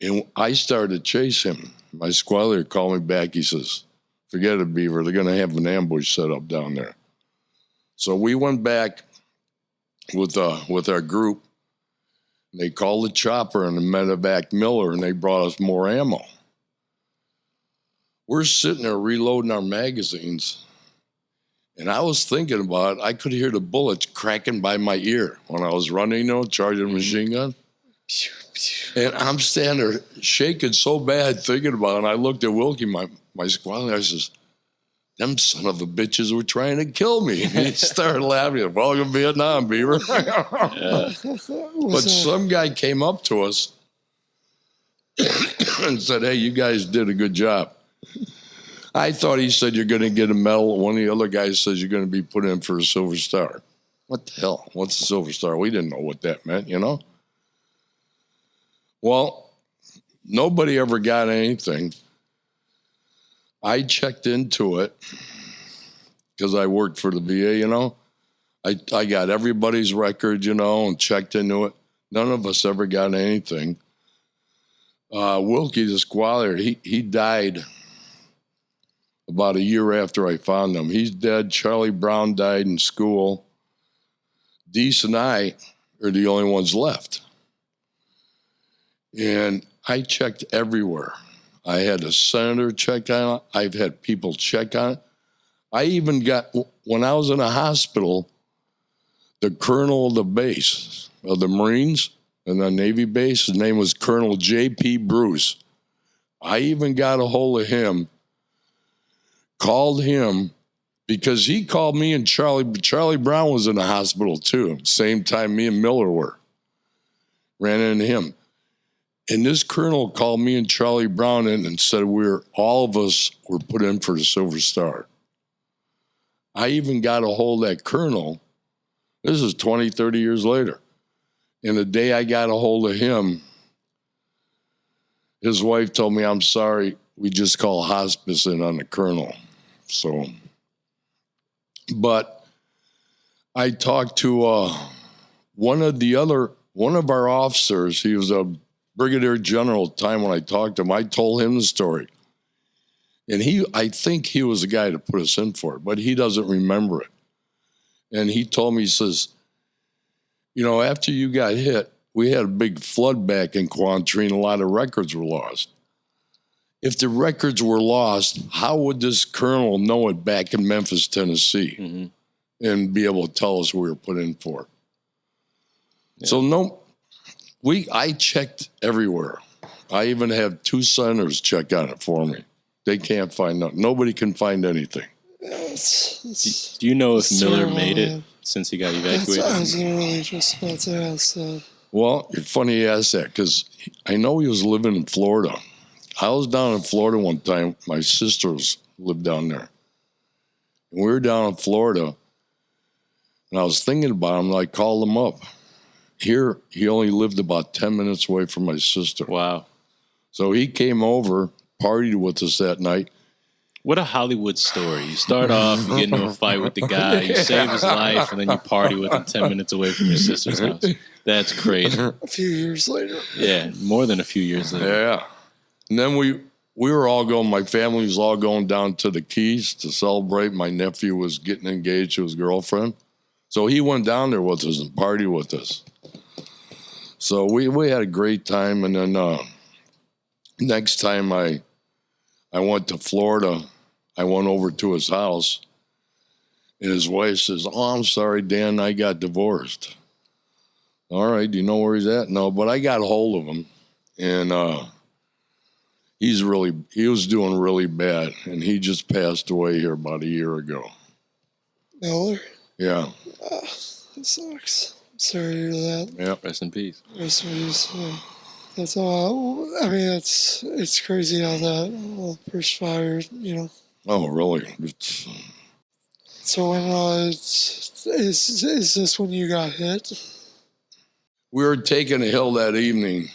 And I started to chase him. My squad leader called me back. He says, "Forget it, Beaver. They're going to have an ambush set up down there." So we went back with our group. They called the chopper and the medevac Miller, and they brought us more ammo. We're sitting there reloading our magazines. And I was thinking about it. I could hear the bullets cracking by my ear when I was running, charging a machine gun. And I'm standing there shaking so bad thinking about it. And I looked at Wilkie, my squad leader. I says, "Them son of a bitches were trying to kill me." And he started laughing. "Welcome to Vietnam, Beaver." But some guy came up to us and said, hey, you guys did a good job. I thought he said you're going to get a medal. One of the other guys says you're going to be put in for a Silver Star. What the hell? What's a Silver Star? We didn't know what that meant, you know? Well, nobody ever got anything. I checked into it because I worked for the VA, you know? I got everybody's record, you know, and checked into it. None of us ever got anything. Wilkie, the squatter, he died about a year after I found him. He's dead. Charlie Brown died in school. Deese and I are the only ones left. And I checked everywhere. I had a senator check on it. I've had people check on it. I even got, when I was in a hospital, the colonel of the base of the Marines and the Navy base, his name was Colonel J.P. Bruce. I even got a hold of him, called him, because he called me and Charlie Brown was in the hospital too. Same time me and Miller were. Ran into him. And this colonel called me and Charlie Brown in and said all of us were put in for the Silver Star. I even got a hold of that colonel. This is 20, 30 years later. And the day I got a hold of him, his wife told me, I'm sorry, we just call hospice in on the colonel. So, but I talked to one of our officers. He was a brigadier general at the time when I talked to him. I told him the story. And I think he was the guy to put us in for it, but he doesn't remember it. And he told me, he says, you know, after you got hit, we had a big flood back in Quantrine. A lot of records were lost. If the records were lost, how would this colonel know it back in Memphis, Tennessee, and be able to tell us we were put in for? Yeah. So I checked everywhere. I even have 2 senators check on it for me. They can't find nothing. Nobody can find anything. Do you know if Miller made it since he got evacuated? I was literally just about to ask that. Well, it's funny you ask that because I know he was living in Florida. I was down in Florida one time. My sisters lived down there. And we were down in Florida, and I was thinking about him, and I called him up. Here, he only lived about 10 minutes away from my sister. Wow. So he came over, partied with us that night. What a Hollywood story. You start off, you get into a fight with the guy, you save his life, and then you party with him 10 minutes away from your sister's house. That's crazy. A few years later. Yeah, more than a few years later. Yeah. And then we were all going, my family was all going down to the Keys to celebrate. My nephew was getting engaged to his girlfriend. So he went down there with us and partied with us. So we had a great time. And then next time I went to Florida, I went over to his house, and his wife says, oh, I'm sorry, Dan, I got divorced. All right, do you know where he's at? No, but I got a hold of him, and he was doing really bad, and he just passed away here about a year ago. Miller? Yeah. That sucks. I'm sorry to hear that. Yeah. Rest in peace. Rest in peace. That's all. I mean, it's crazy how that all perspired, you know. Oh, really? So when is this when you got hit? We were taking a hill that evening,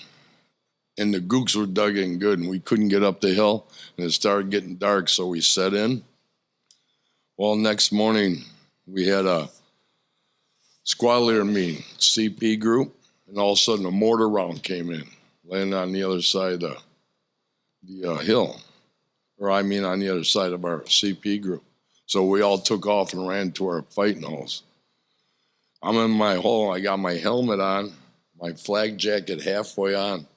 and the gooks were dug in good, and we couldn't get up the hill, and it started getting dark, so we set in. Well, next morning, we had a squad leader meeting, CP group, and all of a sudden a mortar round came in, landed on the other side of the hill, or I mean on the other side of our CP group. So we all took off and ran to our fighting holes. I'm in my hole, I got my helmet on, my flak jacket halfway on.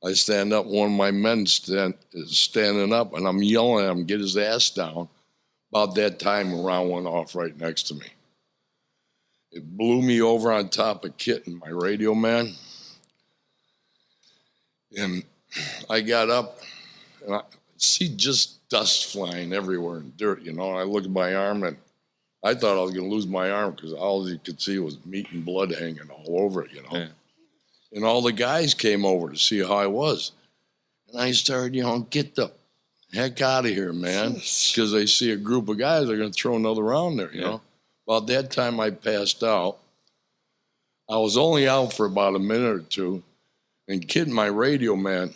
I stand up, one of my men is standing up, and I'm yelling at him, get his ass down. About that time, a round went off right next to me. It blew me over on top of Kit and my radio man. And I got up, and I see just dust flying everywhere and dirt, you know. And I looked at my arm, and I thought I was going to lose my arm because all you could see was meat and blood hanging all over it, you know. Yeah. And all the guys came over to see how I was. And I started, get the heck out of here, man. Because they see a group of guys, they're going to throw another round there, you know. Well, at that time I passed out. I was only out for about a minute or two. And Kid, my radio man,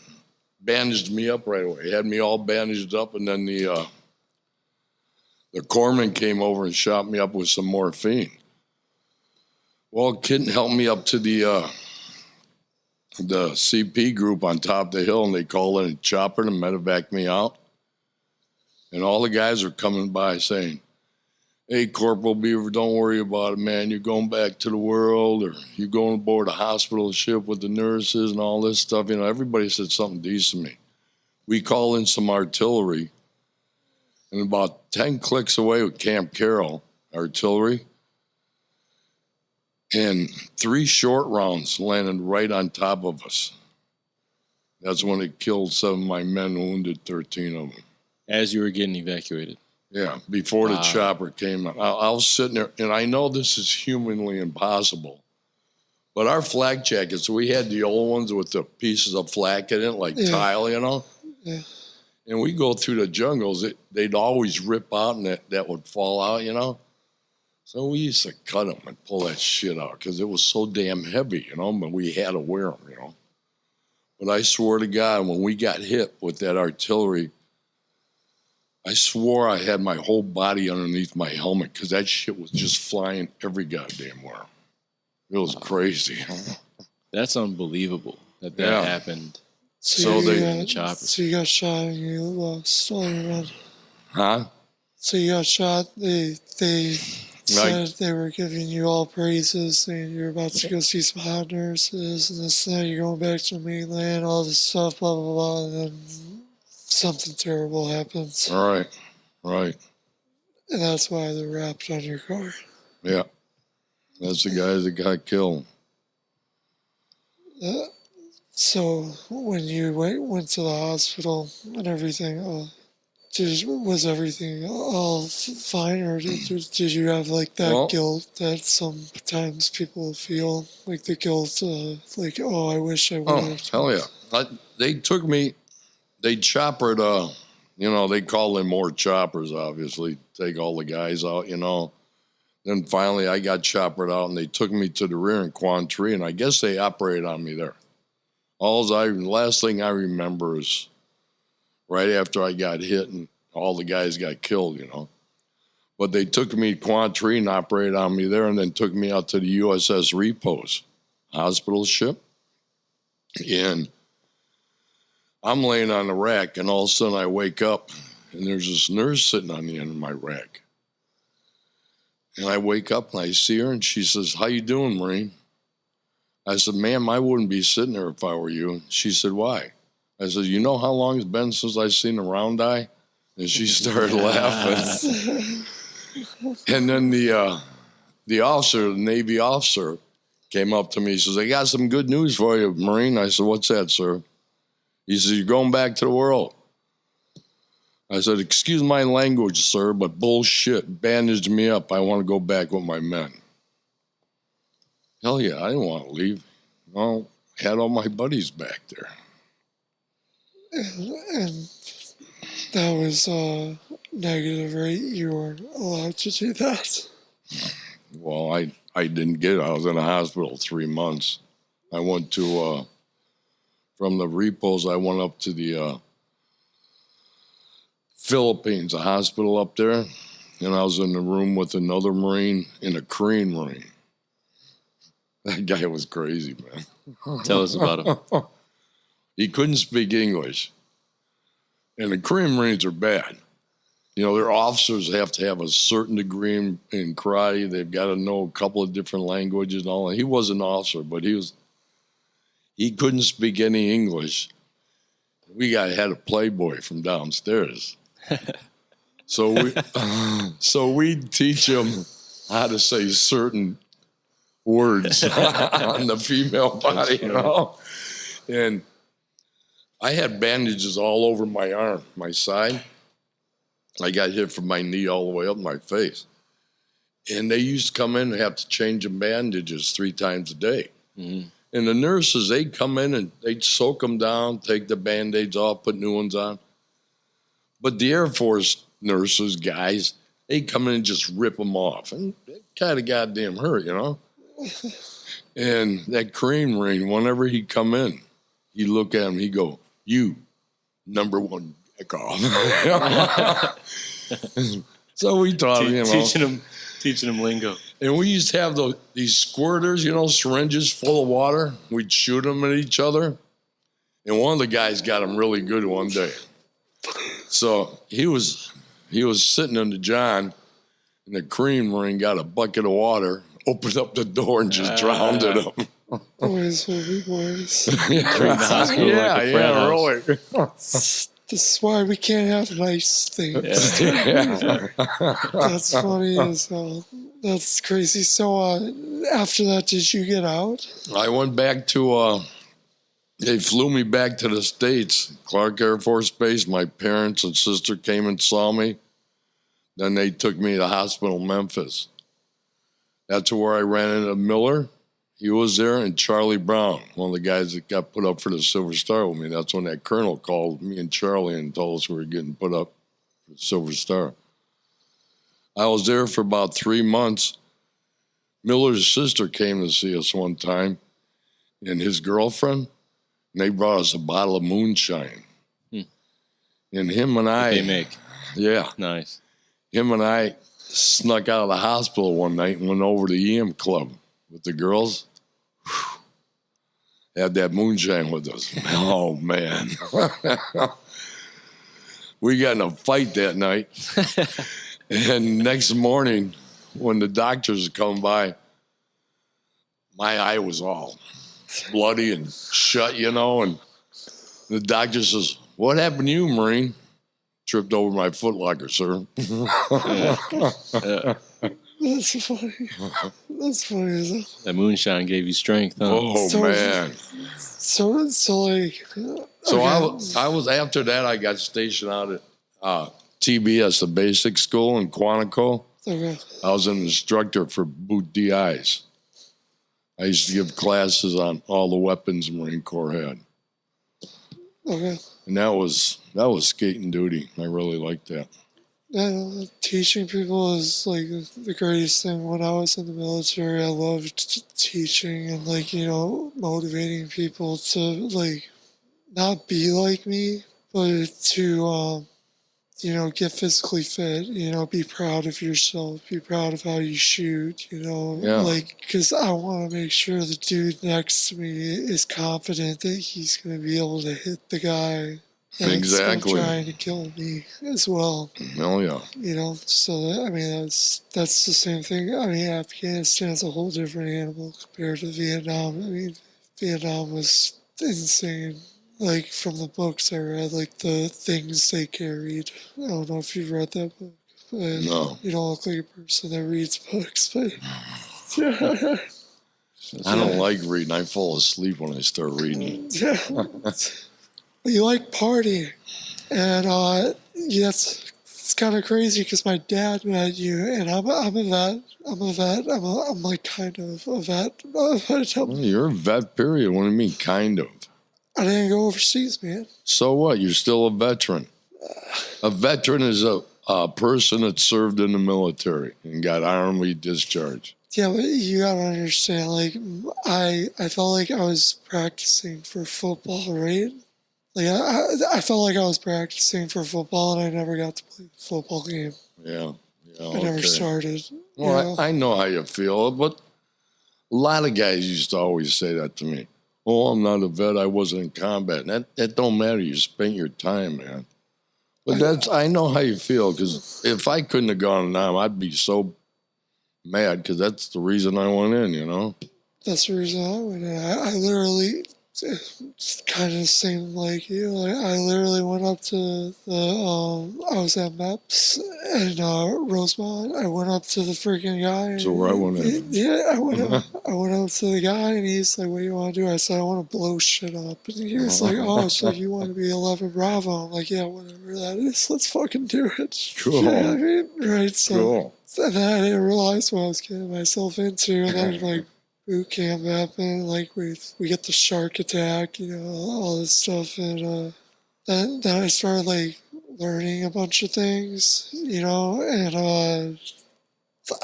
bandaged me up right away. He had me all bandaged up, and then the corpsman came over and shot me up with some morphine. Well, Kid helped me up to the CP group on top of the hill, and they called in a chopper and medevac me out. And all the guys are coming by saying, "Hey, Corporal Biever, don't worry about it, man. You're going back to the world, or you're going aboard a hospital ship with the nurses and all this stuff." You know, everybody said something decent to me. We call in some artillery, and about 10 clicks away with Camp Carroll artillery, and 3 short rounds landed right on top of us. That's when it killed 7 of my men, wounded 13 of them. As you were getting evacuated. Yeah, before the chopper came. I was sitting there, and I know this is humanly impossible, but our flak jackets, we had the old ones with the pieces of flak in it, like tile, you know? Yeah. And we go through the jungles, they'd always rip out, and that would fall out, you know? So we used to cut them and pull that shit out because it was so damn heavy, you know, but we had to wear them, you know. But I swear to God, when we got hit with that artillery, I swore I had my whole body underneath my helmet because that shit was just flying every goddamn where. It was crazy. That's unbelievable that happened. So you they got, so you got shot and you lost all your men. Huh? So you got shot. They said they were giving you all praises, saying you're about to go see some hot nurses, and this and that. You're going back to the mainland, all this stuff, blah blah blah, and then something terrible happens. Right. And that's why they're wrapped on your car. Yeah. That's the guys that got killed. So when you went to the hospital and everything, was everything all fine, or did you have like that guilt that sometimes people feel, like the guilt, like, oh, I wish I would have. Oh, hell yeah. They took me, they choppered, they call them more choppers, obviously, take all the guys out, you know. Then finally I got choppered out, and they took me to the rear in Quantry, and I guess they operated on me there. The last thing I remember is right after I got hit and all the guys got killed, you know. But they took me to Quantry and operated on me there, and then took me out to the USS Repose hospital ship. And I'm laying on the rack, and all of a sudden I wake up, and there's this nurse sitting on the end of my rack. And I wake up, and I see her, and she says, "How you doing, Marine?" I said, "Ma'am, I wouldn't be sitting there if I were you." She said, "Why?" I said, "You know how long it's been since I seen a round eye?" And she started laughing. And then the officer, the Navy officer, came up to me. He says, "I got some good news for you, Marine." I said, "What's that, sir?" He says, "You're going back to the world." I said, "Excuse my language, sir, but bullshit bandaged me up. I want to go back with my men." Hell yeah, I didn't want to leave. Well, I had all my buddies back there. And that was negative, right? You weren't allowed to do that. Well, I didn't get it. I was in a hospital 3 months. I went to, from the Repos, I went up to the Philippines, a hospital up there. And I was in the room with another Marine and a Korean Marine. That guy was crazy, man. Tell us about him. He couldn't speak English. And the Korean Marines are bad. You know, their officers have to have a certain degree in karate. They've got to know a couple of different languages and all that. He was an officer, but he couldn't speak any English. We had a Playboy from downstairs. So we'd teach him how to say certain words on the female body, you know. And I had bandages all over my arm, my side. I got hit from my knee all the way up my face. And they used to come in and have to change the bandages 3 times a day. Mm-hmm. And the nurses, they'd come in and they'd soak them down, take the Band-Aids off, put new ones on. But the Air Force nurses, guys, they'd come in and just rip them off. And it kind of goddamn hurt, you know? And that Marine, whenever he'd come in, he'd look at him, he'd go, "You, number one jack off." So we taught him, you know. Teaching him lingo. And we used to have these squirters, you know, syringes full of water. We'd shoot them at each other. And one of the guys got him really good one day. So he was sitting in the John, and the Marine got a bucket of water, opened up the door, and just drowned him. Boys will be boys. Treating the hospital like a frat house. Really. This is why we can't have nice things. Yeah. That's funny as hell. That's crazy. So after that, did you get out? I went back to, they flew me back to the States, Clark Air Force Base. My parents and sister came and saw me. Then they took me to the hospital in Memphis. That's where I ran into Miller. He was there, and Charlie Brown, one of the guys that got put up for the Silver Star with me. That's when that colonel called me and Charlie and told us we were getting put up for the Silver Star. I was there for about 3 months. Miller's sister came to see us one time, and his girlfriend, and they brought us a bottle of moonshine. And him and I... They make. Yeah. Nice. Him and I snuck out of the hospital one night and went over to the EM Club with the girls. Had that moonshine with us. Oh, man. We got in a fight that night. And next morning, when the doctors come by, my eye was all bloody and shut, you know. And the doctor says, "What happened to you, Marine?" "Tripped over my footlocker, sir." That's funny. That's funny as hell. That moonshine gave you strength, huh? Oh, So- man. So like. So okay. I was after that. I got stationed out at TBS, the basic school in Quantico. Okay. I was an instructor for boot DIs. I used to give classes on all the weapons the Marine Corps had, Okay. and that was skating duty. I really liked that. Yeah, teaching people is like the greatest thing. When I was in the military, I loved teaching and like, you know, motivating people to like not be like me, but to you know, get physically fit, you know, be proud of yourself, be proud of how you shoot, you know, Yeah. like, because I want to make sure the dude next to me is confident that he's going to be able to hit the guy that's Exactly. trying to kill me as well, Oh yeah. you know. So, I mean, that's the same thing. I mean, Afghanistan's a whole different animal compared to Vietnam. I mean, Vietnam was insane. Like, from the books I read, like, the things they carried. I don't know if you've read that book. But No. you don't look like a person that reads books, but... I don't like reading. I fall asleep when I start reading. Yeah. But you like partying. And yeah, it's kind of crazy because my dad met you, and I'm a vet. I'm like kind of a vet. Well, you're a vet, period. What do you mean, kind of? I didn't go overseas, man. So what? You're still a veteran. A veteran is a person that served in the military and got honorably discharged. Yeah, but you gotta understand, like, I felt like I was practicing for football, right? Like, I felt like I was practicing for football, and I never got to play the football game. Yeah. I never started. Well, you know? I know how you feel, but a lot of guys used to always say that to me. "Oh, I'm not a vet. I wasn't in combat." And that don't matter. You spent your time, man. But I know how you feel, because if I couldn't have gone in Nam, I'd be so mad, because that's the reason I went in, you know? That's the reason I went in. I literally, it's kind of the same like you. Like, I literally went up to the, I was at MEPS in Rosemont. I went up to the freaking guy. So where I went in. Yeah, I went up to the guy, and he's like, "What do you want to do?" I said, "I want to blow shit up." And he was like, "Oh, so you want to be 11 Bravo?" I'm like, "Yeah, whatever that is. Let's fucking do it." Cool. You know what I mean? Right, so. Cool. And then I didn't realize what I was getting myself into, and then like boot camp happened. Like we get the shark attack, all this stuff, and then I started like learning a bunch of things, and I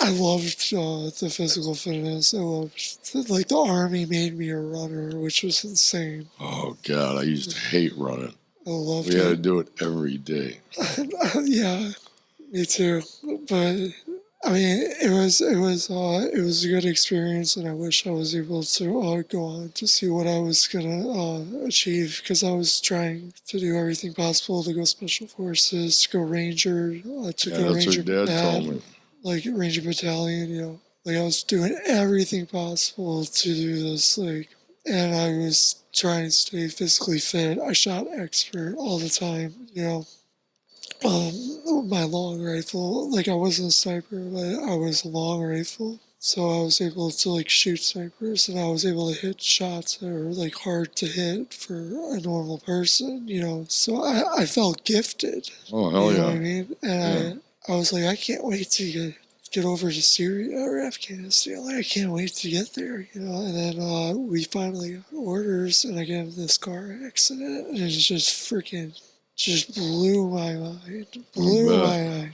loved the physical fitness. I loved like the army made me a runner, which was insane. Oh God, I used to hate running. I loved We had to it. do it every day. Yeah, me too. But I mean, it was a good experience, and I wish I was able to go on to see what I was gonna achieve, because I was trying to do everything possible to go special forces, to go ranger, to Yeah, go that's ranger what Dad told me. like ranger battalion. Like I was doing everything possible to do this, like, and I was trying to stay physically fit. I shot expert all the time, my long rifle, like I wasn't a sniper, but I was a long rifle. So I was able to like shoot snipers, and I was able to hit shots that were like hard to hit for a normal person, So I felt gifted. Oh, hell You know yeah. what I mean? And I was like, I can't wait to get over to Syria or Afghanistan. Like, I can't wait to get there, And then we finally got orders, and I get in this car accident, and it's just blew my mind. Blew my mind.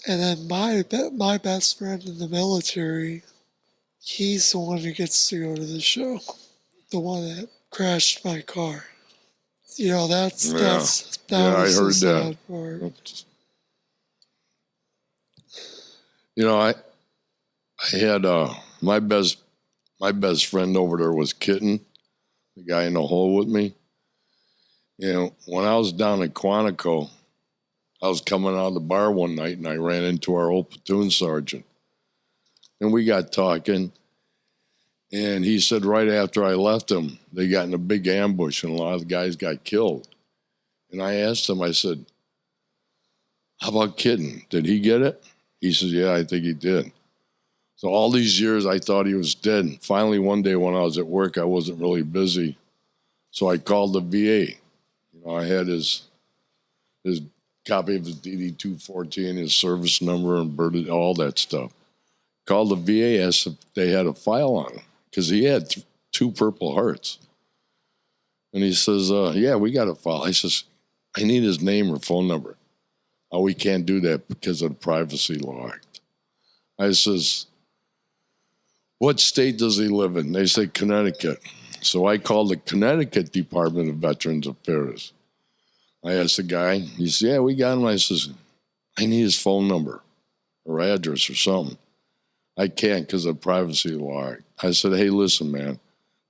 And then my best friend in the military, he's the one who gets to go to the show. The one that crashed my car. That Yeah, was I the heard that. sad part. I had my best friend over there was Kitten, the guy in the hole with me. When I was down in Quantico, I was coming out of the bar one night, and I ran into our old platoon sergeant. And we got talking, and he said right after I left him, they got in a big ambush, and a lot of the guys got killed. And I asked him, I said, how about Kitten? Did he get it? He says, yeah, I think he did. So all these years, I thought he was dead. And finally, one day when I was at work, I wasn't really busy. So I called the VA. I had his copy of his DD-214, his service number, and all that stuff. Called the VA, asked if they had a file on him, because he had 2 Purple Hearts. And he says, yeah, we got a file. I says, I need his name or phone number. Oh, we can't do that because of the Privacy Law Act. I says, what state does he live in? They say Connecticut. So I called the Connecticut Department of Veterans Affairs. I asked the guy, he said, yeah, we got him. I says, I need his phone number or address or something. I can't because of Privacy Law Act. I said, hey, listen, man,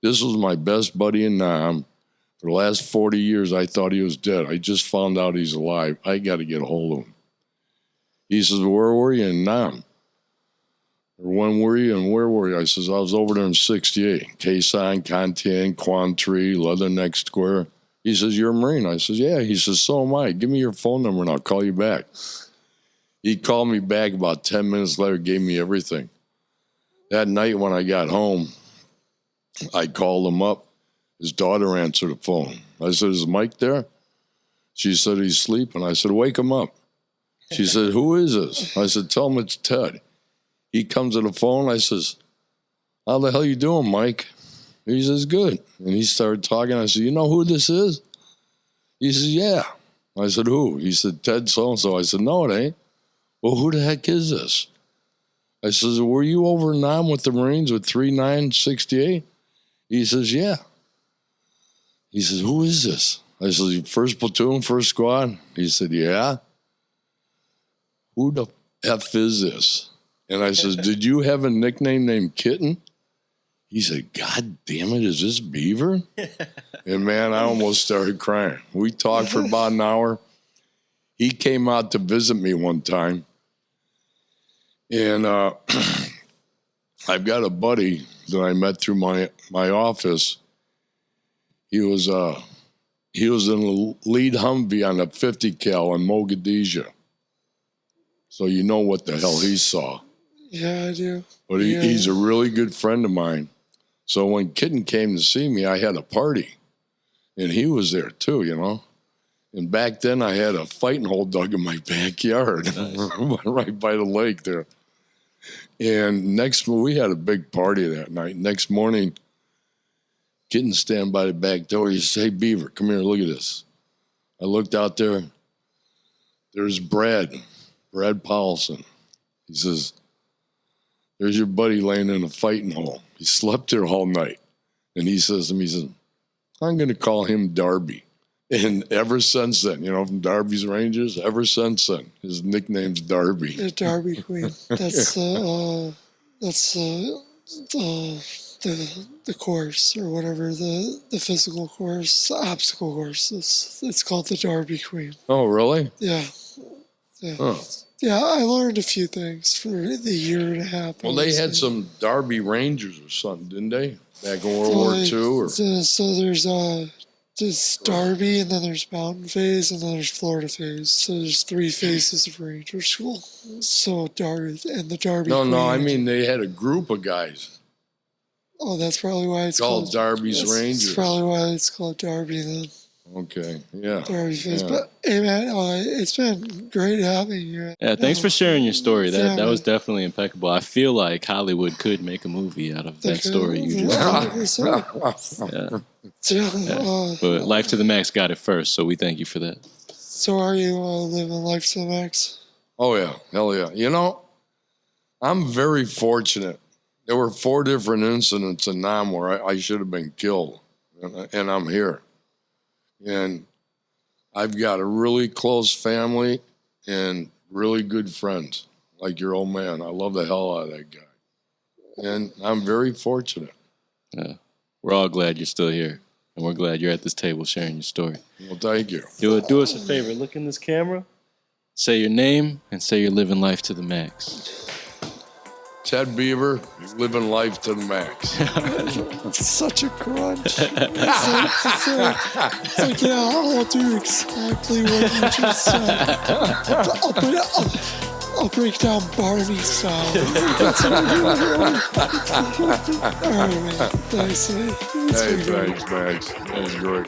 this was my best buddy in Nam. For the last 40 years, I thought he was dead. I just found out he's alive. I got to get a hold of him. He says, where were you in Nam? Or when were you and where were you? I says, I was over there in 68. Quezon, Cantian, Quantry, Leatherneck Square. He says, you're a Marine. I says, yeah. He says, so am I. Give me your phone number and I'll call you back. He called me back about 10 minutes later, gave me everything. That night when I got home, I called him up. His daughter answered the phone. I said, is Mike there? She said, he's sleeping. I said, wake him up. She said, who is this? I said, tell him it's Ted. He comes to the phone. I says, how the hell you doing, Mike? He says, good. And he started talking. I said, you know who this is? He says, yeah. I said, who? He said, Ted so-and-so. I said, no, it ain't. Well, who the heck is this? I says, were you over in Nam with the Marines with 3968? He says, yeah. He says, who is this? I said, first platoon, first squad? He said, yeah. Who the F is this? And I says, did you have a nickname named Kitten? He said, God damn it, is this Biever? And man, I almost started crying. We talked for about an hour. He came out to visit me one time. And I've got a buddy that I met through my office. He was in the lead Humvee on a 50 cal in Mogadishu. So you know what the hell he saw. Yeah, I do. But he's a really good friend of mine. So when Kitten came to see me, I had a party. And he was there too, you know. And back then I had a fighting hole dug in my backyard. Nice. Right by the lake there. And we had a big party that night. Next morning, kitten stand by the back door. He says, "Hey, Biever, come here, look at this." I looked out there. There's Brad Paulson. He says, "There's your buddy laying in a fighting hole. He slept there all night." And he says to me, he says, "I'm going to call him Darby." And ever since then, from Darby's Rangers, ever since then, his nickname's Darby. The Darby Queen. That's the course or whatever, the physical course, the obstacle course. It's called the Darby Queen. Oh, really? Yeah. Yeah. Huh. Yeah, I learned a few things for the year and a half. Well, they had some Darby Rangers or something, didn't they? Back in World War II? Or? So there's Darby, and then there's Mountain Phase, and then there's Florida Phase. So there's 3 phases of Ranger School. So Darby and the Darby No, Queen. I mean they had a group of guys Oh, that's probably why it's called Darby's Rangers. That's probably why it's called Darby then. Okay, yeah. Darby Phase. Yeah. But hey man, it's been great having you. Yeah, thanks for sharing your story. Yeah, That was definitely impeccable. I feel like Hollywood could make a movie out of that story you just told. Yeah. But Life to the Max got it first, so we thank you for that. So are you living life to the max? Oh, yeah. Hell yeah. I'm very fortunate. There were 4 different incidents in Nam where I should have been killed, and I'm here. And I've got a really close family and really good friends, like your old man. I love the hell out of that guy. And I'm very fortunate. Yeah. We're all glad you're still here, and we're glad you're at this table sharing your story. Well, thank you. Do us a favor. Look in this camera, say your name, and say you're living life to the max. Ted Biever, living life to the max. It's such a crunch. It's like, yeah, I'll do exactly what you just said. I'll break down Barney style. All right, man. Thanks, man. Hey, thanks, Max. That was great.